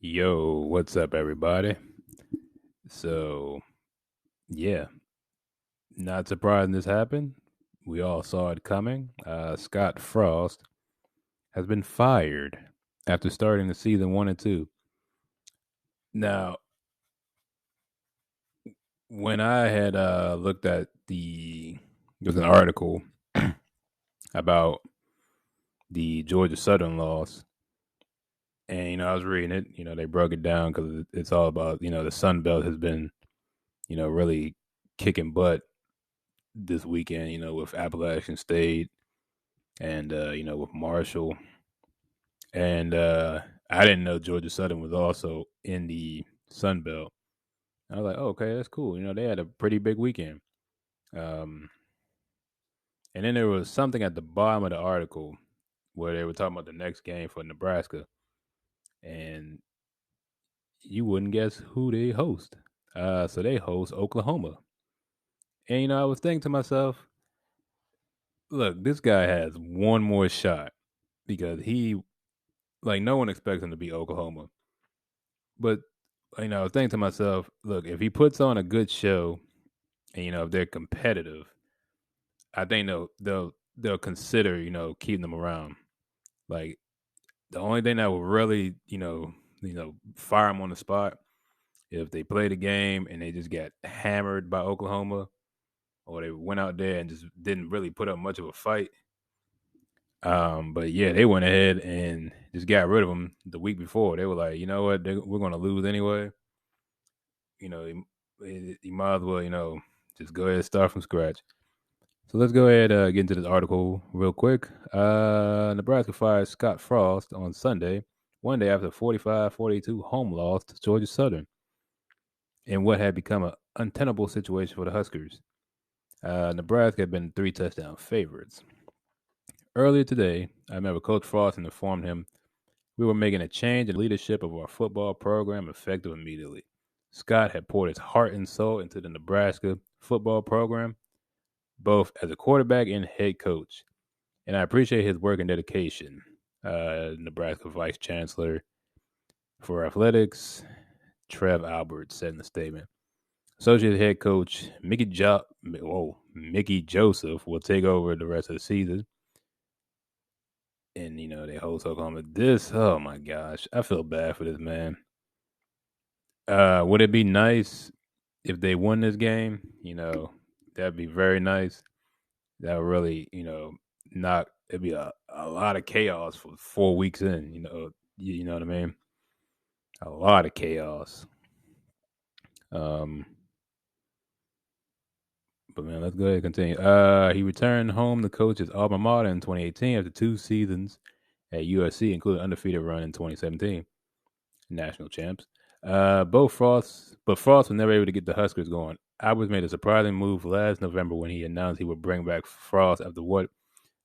Yo, what's up, everybody? So, yeah, not surprising this happened. We all saw it coming. Scott Frost has been fired after starting the season 1 and 2. Now, when I had looked at there's an article about the Georgia Southern loss, and I was reading it. They broke it down because it's all about the Sun Belt has been really kicking butt this weekend. With Appalachian State and with Marshall. And I didn't know Georgia Southern was also in the Sun Belt. I was like, oh, okay, that's cool. They had a pretty big weekend. Um, and then there was something at the bottom of the article where they were talking about the next game for Nebraska, and you wouldn't guess who they host. So they host Oklahoma. And I was thinking to myself, look, this guy has one more shot because no one expects him to beat Oklahoma. But I was thinking to myself, look, if he puts on a good show, and if they're competitive, I think they'll consider keeping them around. Like the only thing that will really fire them on the spot if they play the game and they just get hammered by Oklahoma, or they went out there and just didn't really put up much of a fight. But yeah, they went ahead and just got rid of them the week before. They were like, you know what, we're going to lose anyway. You might as well, just go ahead and start from scratch. So let's go ahead get into this article real quick. Nebraska fired Scott Frost on Sunday, one day after 45-42 home loss to Georgia Southern in what had become an untenable situation for the Huskers. Nebraska had been 3-touchdown favorites. Earlier today, I remember Coach Frost informed him we were making a change in leadership of our football program effective immediately. Scott had poured his heart and soul into the Nebraska football program, both as a quarterback and head coach, and I appreciate his work and dedication. Nebraska Vice Chancellor for Athletics, Trev Albert, said in the statement. Associate head coach Mickey Joseph will take over the rest of the season. And, they host Oklahoma. Oh my gosh, I feel bad for this man. Would it be nice if they won this game? That'd be very nice. That would really, not it'd be a lot of chaos for 4 weeks in. You know what I mean? A lot of chaos. Um, but man, let's go ahead and continue. He returned home to coach his alma mater in 2018 after 2 seasons at USC, including an undefeated run in 2017, national champs. Frost was never able to get the Huskers going. Alberts made a surprising move last November when he announced he would bring back Frost after what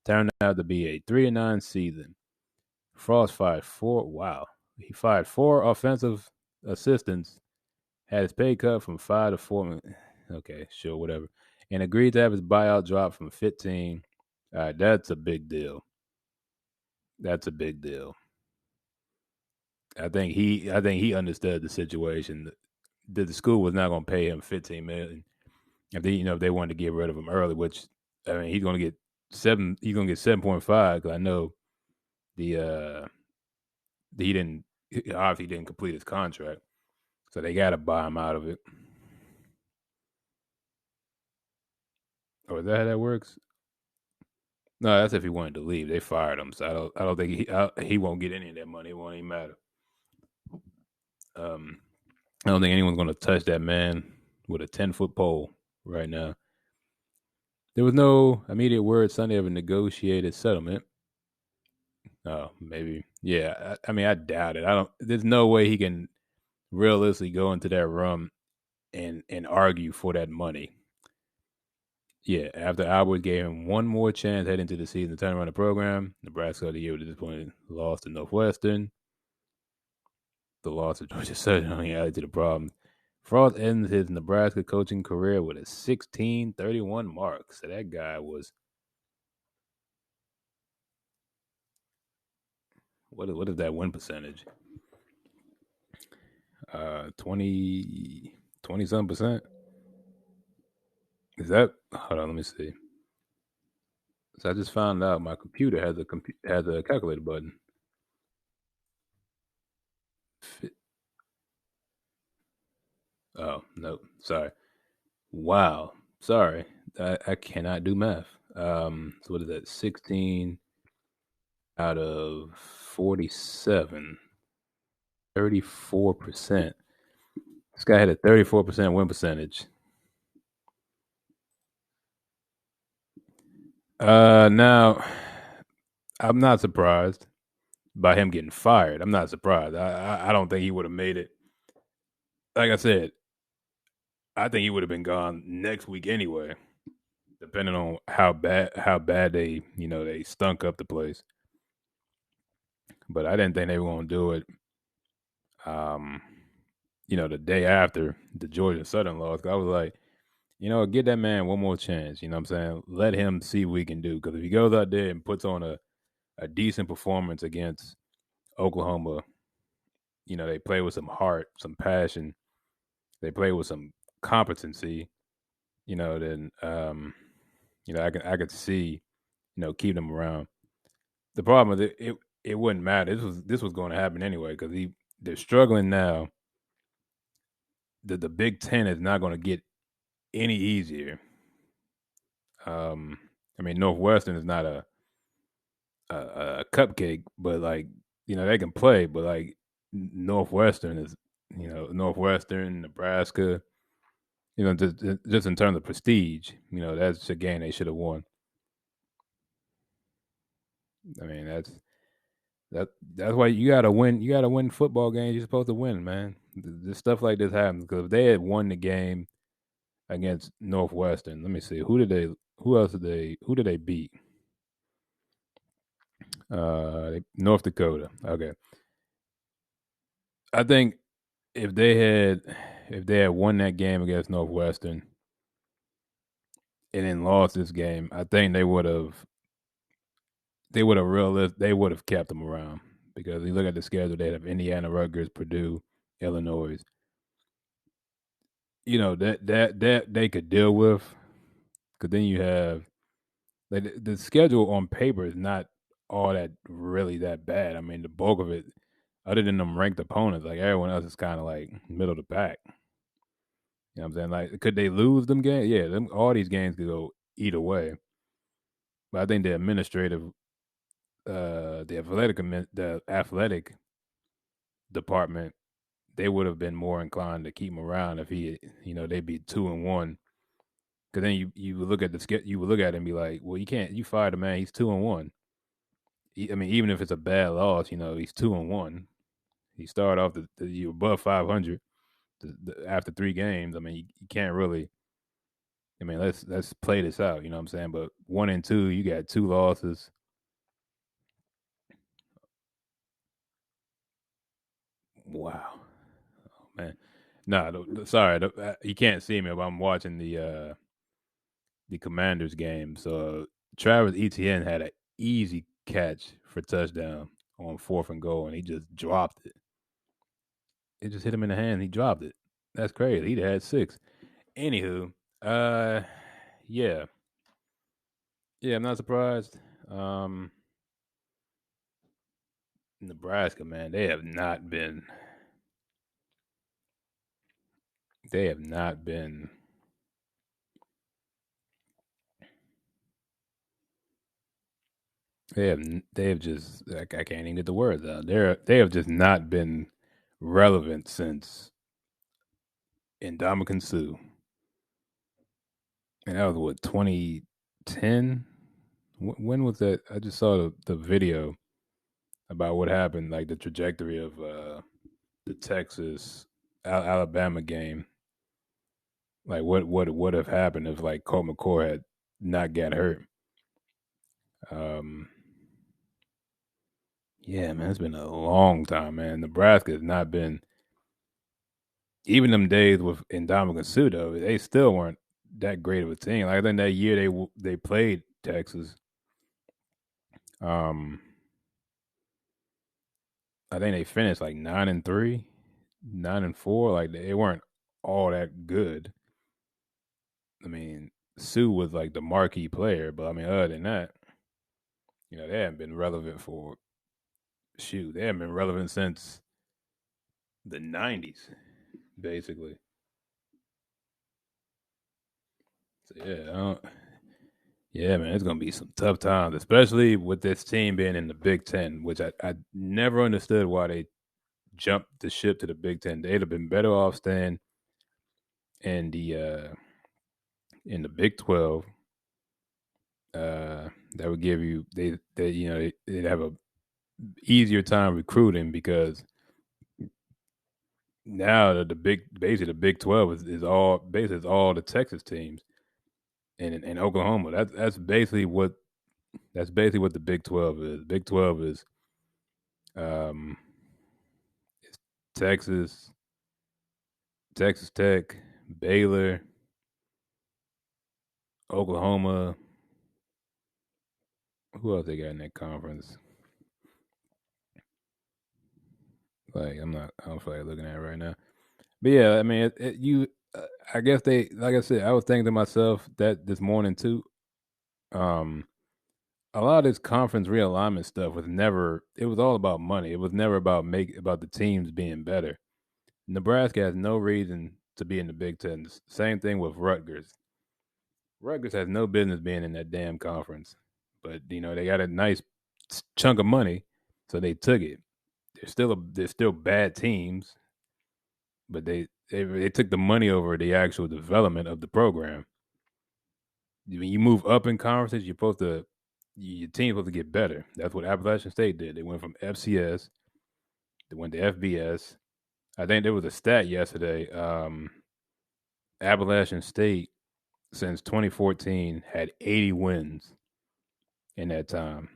turned out to be a 3-9 season. Frost fired four. Wow, he fired four offensive assistants, had his pay cut from 5 to 4. Okay, sure, whatever, and agreed to have his buyout dropped from 15. That's a big deal. That's a big deal. I think he understood the situation. That the school was not going to pay him 15 million if they wanted to get rid of him early. Which I mean, he's going to get seven. He's going to get 7.5 because I know the he didn't obviously didn't complete his contract, so they got to buy him out of it. Or is that how that works? No, that's if he wanted to leave. They fired him, so I don't think he won't get any of that money. It won't even matter. Um, I don't think anyone's going to touch that man with a 10-foot pole right now. There was no immediate word Sunday of a negotiated settlement. Oh, maybe. Yeah. I mean, I doubt it. I don't. There's no way he can realistically go into that room and argue for that money. Yeah. After Albert gave him one more chance heading into the season to turn around the program, Nebraska the year at this point lost to Northwestern. The loss of Georgia Southern only added to the problem. Frost ends his Nebraska coaching career with a 16-31 mark. So that guy was what is that win percentage? 20 some percent. Is that? Hold on, let me see. So I just found out my computer has a calculator button. Oh no, sorry. Wow, sorry. I cannot do math. So what is that? 16 out of 47. 34%. This guy had a 34% win percentage. Now I'm not surprised by him getting fired. I'm not surprised. I don't think he would have made it. Like I said, I think he would have been gone next week anyway, depending on how bad they stunk up the place. But I didn't think they were going to do it. Um, the day after the Georgia Southern loss, I was like, give that man one more chance. You know what I'm saying? Let him see what he can do. Because if he goes out there and puts on a decent performance against Oklahoma, they play with some heart, some passion. They play with some competency. Then I could see keep them around. The problem is it wouldn't matter. This was going to happen anyway because they're struggling now. The Big Ten is not going to get any easier. Um, I mean Northwestern is not a cupcake, but like they can play, but like Northwestern is Northwestern, Nebraska. Just in terms of prestige, that's a game they should have won. I mean, that's why you gotta win. You gotta win football games. You're supposed to win, man. This stuff like this happens because if they had won the game against Northwestern, let me see who did they beat? North Dakota. Okay, I think if they had won that game against Northwestern and then lost this game, I think they would have kept them around because you look at the schedule, they have Indiana, Rutgers, Purdue, Illinois. That they could deal with. Because then you have like the schedule on paper is not all that really that bad. I mean, the bulk of it, other than them ranked opponents, like everyone else is kind of like middle of the pack. You know what I'm saying? Like, could they lose them games? Yeah, all these games could go either way. But I think the athletic department, they would have been more inclined to keep him around if they'd be 2-1. Because then you would look at you would look at it and be like, well, you fired a man, he's 2-1. I mean, even if it's a bad loss, he's 2-1. He started off you above 500 after 3 games. I mean, you can't really. I mean, let's play this out. You know what I'm saying? But 1-2, you got 2 losses. Wow, oh, man. Nah, sorry, you can't see me, but I'm watching the Commanders game. So Travis Etienne had an easy catch for touchdown on 4th and goal, and he just dropped it. It just hit him in the hand. He dropped it. That's crazy. He'd had 6. Anywho, uh, yeah, yeah, I'm not surprised. Um, Nebraska, man, they have not been, they have just, like, I can't even get the words out. They have just not been relevant since Indomitian Sue, and that was what 2010. When was that? I just saw the video about what happened, like the trajectory of the Texas Alabama game. Like what would have happened if like Colt McCoy had not got hurt? Um, yeah, man, it's been a long time, man. Nebraska has not been even them days with Indomitian Sue though. They still weren't that great of a team. Like I think that year they played Texas. Um, I think they finished like 9-3. 9-4. Like they weren't all that good. I mean, Sue was like the marquee player, but I mean, other than that, they haven't been relevant for shoot. They haven't been relevant since the '90s, basically. So yeah, man, it's gonna be some tough times, especially with this team being in the Big Ten, which I never understood why they jumped the ship to the Big Ten. They'd have been better off staying in the Big 12. That would give you they'd have a easier time recruiting because now the Big 12 is all basically it's all the Texas teams and Oklahoma. That's basically what the Big 12 is. Big 12 is um it's Texas, Texas Tech, Baylor, Oklahoma. Who else they got in that conference? Like I don't feel like looking at it right now. But yeah, I mean, I guess like I said, I was thinking to myself that this morning too. Um, a lot of this conference realignment stuff was never. It was all about money. It was never about the teams being better. Nebraska has no reason to be in the Big Ten. Same thing with Rutgers. Rutgers has no business being in that damn conference, but they got a nice chunk of money, so they took it. They're still bad teams, but they took the money over the actual development of the program. When you move up in conferences, your team's supposed to get better. That's what Appalachian State did. They went from FCS, they went to FBS. I think there was a stat yesterday. Appalachian State since 2014 had 80 wins in that time.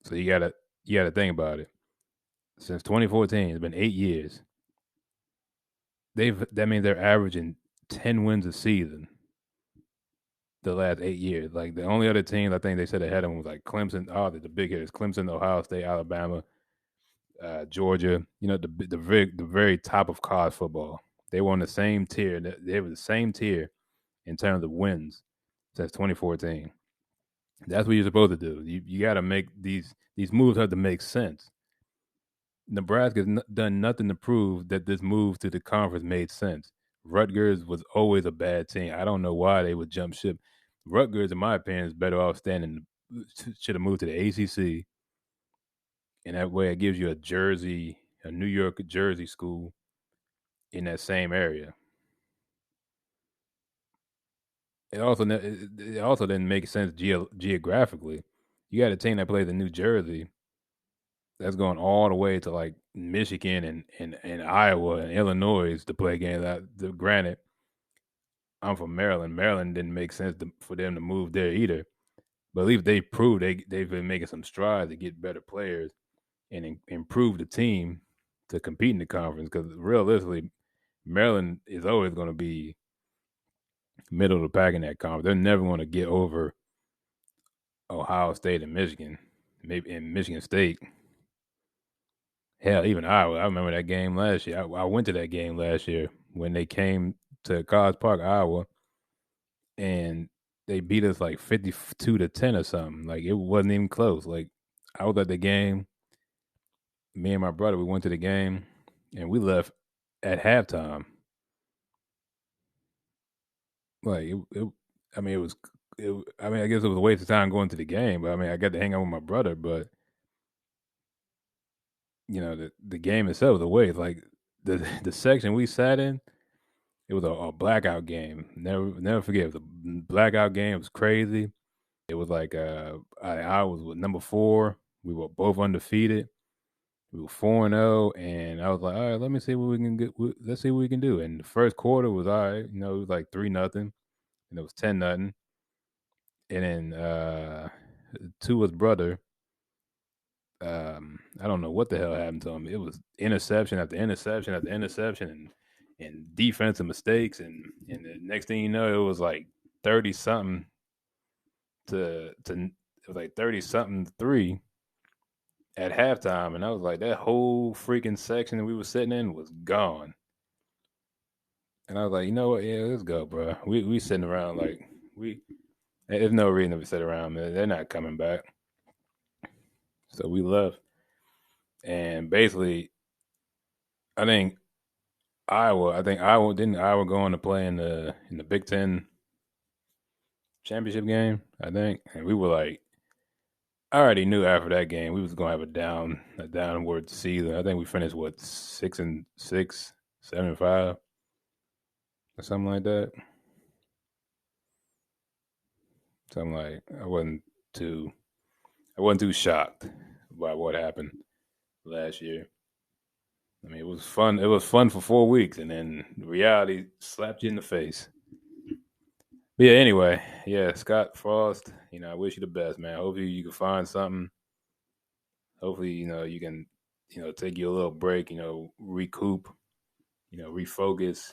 So you gotta think about it. Since 2014, it's been 8 years. That means they're averaging 10 wins a season the last 8 years. Like the only other teams I think they said ahead of them was like Clemson. Oh, the big hitters: Clemson, Ohio State, Alabama, Georgia. The very top of college football. They were on the same tier. They were the same tier in terms of wins since 2014. That's what you're supposed to do. You got to make these moves have to make sense. Nebraska's done nothing to prove that this move to the conference made sense. Rutgers was always a bad team. I don't know why they would jump ship. Rutgers, in my opinion, is better off standing. Should have moved to the ACC, and that way it gives you a New York Jersey school in that same area. It also didn't make sense geographically. You got a team that plays in New Jersey that's going all the way to like Michigan and Iowa and Illinois to play games. Granted, I'm from Maryland. Maryland didn't make sense for them to move there either. But at least they proved they've been making some strides to get better players and improve the team to compete in the conference. Because realistically, Maryland is always going to be middle of the pack in that conference. They're never going to get over Ohio State and Michigan, maybe in Michigan State. Hell, even Iowa. I remember that game last year. I went to that game last year when they came to College Park, Iowa, and they beat us like 52-10 or something. Like it wasn't even close. Like I was at the game. Me and my brother, we went to the game, and we left at halftime. Like I mean, it was. I mean, I guess it was a waste of time going to the game, but I mean, I got to hang out with my brother. But the game itself was a waste. Like the section we sat in, it was a blackout game. Never forget. It was a blackout game. It was crazy. It was like I was with number 4. We were both undefeated. We were 4-0, and I was like, all right, let me see what we can get. Let's see what we can do. And the first quarter was all right. It was like 3-0, and it was 10-0. And then to his brother, I don't know what the hell happened to him. It was interception after interception after interception, and defensive mistakes, and the next thing you know, it was like 30 something to it was like 30 something 3, at halftime, and I was like, that whole freaking section that we were sitting in was gone. And I was like, you know what? Yeah, let's go, bro. We sitting around like we. There's no reason to sit around, man. They're not coming back. So we left, and basically, I think Iowa. I think Iowa didn't Iowa go on to play in the Big Ten championship game. I think, and we were like, I already knew after that game we was gonna have a downward season. I think we finished what 6-6, 7-5, or something like that. So I'm like, too I wasn't too shocked by what happened last year. I mean, it was fun. It was fun for 4 weeks, and then reality slapped you in the face. But yeah, anyway, yeah, Scott Frost. I wish you the best, man. Hopefully, you can find something. Hopefully, you can, take you a little break. Recoup. Refocus.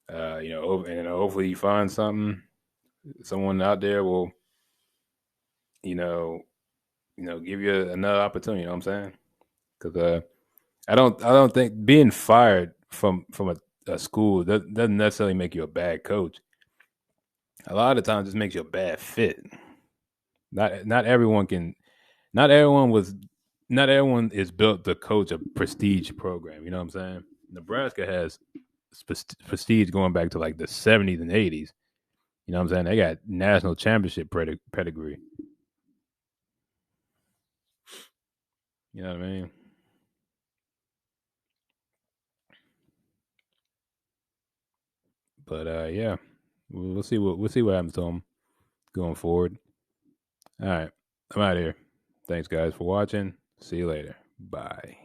And hopefully you find something. Someone out there will, you know, give you another opportunity. You know what I'm saying? Because I don't think being fired from a school doesn't necessarily make you a bad coach. A lot of times, it just makes you a bad fit. Not everyone can. Not everyone was. Not everyone is built to coach a prestige program. You know what I'm saying? Nebraska has prestige going back to like the 70s and 80s. You know what I'm saying? They got national championship pedigree. You know what I mean? But yeah, we'll see what happens to them going forward. All right, I'm out of here. Thanks guys for watching. See you later. Bye.